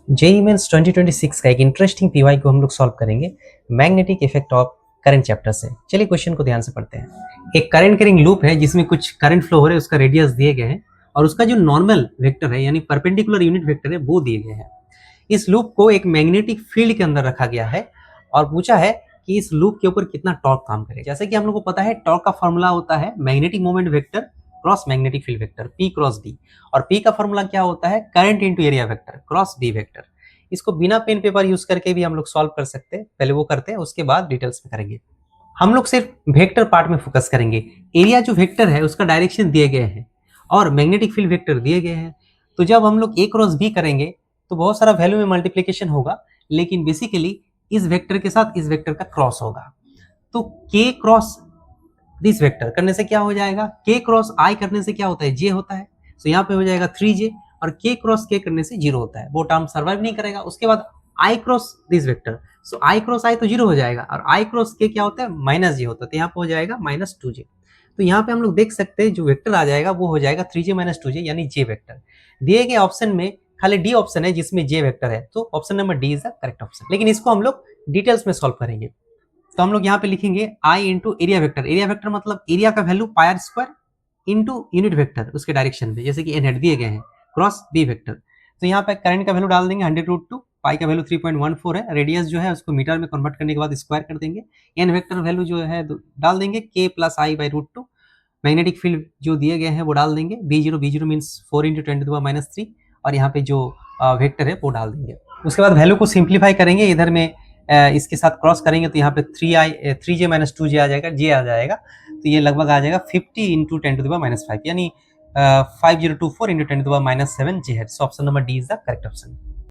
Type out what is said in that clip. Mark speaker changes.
Speaker 1: JEE mains 2026 का एक interesting PY को हम लोग सॉल्व करेंगे magnetic effect of current chapter से। चलिए क्वेश्चन को ध्यान से पढ़ते हैं। एक करंट कैरिंग लूप है जिसमें कुछ करंट फ्लो हो रहे हैं, उसका रेडियस दिए गए हैं और उसका जो नॉर्मल वेक्टर है यानी परपेंडिकुलर यूनिट वेक्टर है वो दिए गए हैं। इस लूप को एक मैग्नेटिक फील्ड के अंदर रखा गया है और पूछा है कि इस लूप के ऊपर कितना टॉर्क काम करे। जैसे कि हम लोग को पता है टॉर्क का फॉर्मूला होता है magnetic moment vector cross magnetic field vector P cross D, और P का फॉर्मूला क्या होता है current into area vector cross B vector. इसको बिना पेन पेपर यूज करके भी हम लोग सॉल्व कर सकते हैं, पहले वो करते हैं उसके बाद डिटेल्स में करेंगे। हम लोग सिर्फ वेक्टर पार्ट में फोकस करेंगे। एरिया जो वेक्टर है उसका डायरेक्शन दिए गए हैं और मैग्नेटिक फील्ड वेक्टर दिए गए हैं। तो जब हम लोग A क्रॉस B करेंगे तो बहुत सारा वैल्यू में मल्टीप्लीकेशन होगा, लेकिन बेसिकली इस वेक्टर के साथ इस वेक्टर का क्रॉस होगा। तो K क्रॉस दिस वेक्टर करने से क्या हो जाएगा, K क्रॉस I करने से क्या होता है, J होता है। तो यहाँ पे हो जाएगा 3J और K क्रॉस K करने से 0 होता है, वो टर्म सर्वाइव नहीं करेगा। उसके बाद I cross this vector, so I cross I तो 0 हो जाएगा और I क्रॉस K क्या होता है माइनस J होता है, तो यहाँ पे हो जाएगा -2J। तो यहाँ पे हम लोग देख सकते हैं जो वेक्टर आ जाएगा वो हो जाएगा 3J - 2J यानी J वेक्टर। दिए गए ऑप्शन में खाली डी ऑप्शन है जिसमें J वेक्टर है, तो option number D is the correct option. लेकिन इसको हम लोग डिटेल्स में सॉल्व करेंगे। तो हम लोग यहाँ पे लिखेंगे I into area vector. Area vector मतलब एरिया का value pi r square into unit vector उसके डायरेक्शन में, जैसे कि एन हेड दिए गए हैं क्रॉस बी वेक्टर। तो यहाँ पे करंट का वैल्यू डाल देंगे 100√2, पाई का वैल्यू 3.14 है, रेडियस जो है उसको मीटर में कन्वर्ट करने के बाद स्क्वायर कर देंगे। एन वेक्टर वैल्यू जो है डाल देंगे k plus I by √2। Magnetic field जो दिए गए हैं वो डाल देंगे B0 मीन्स 4 इंटू 10⁻³ और यहाँ पे जो वेक्टर है वो डाल देंगे। उसके बाद वैल्यू को सिंप्लीफाई करेंगे, इधर में इसके साथ क्रॉस करेंगे तो यहाँ पे 3J - 2J आ जाएगा, J आ जाएगा। तो ये लगभग आ जाएगा 50 इंटू 10⁻⁵ यानी 5024 इंटू 10⁻7 J है। So option number D is the correct option.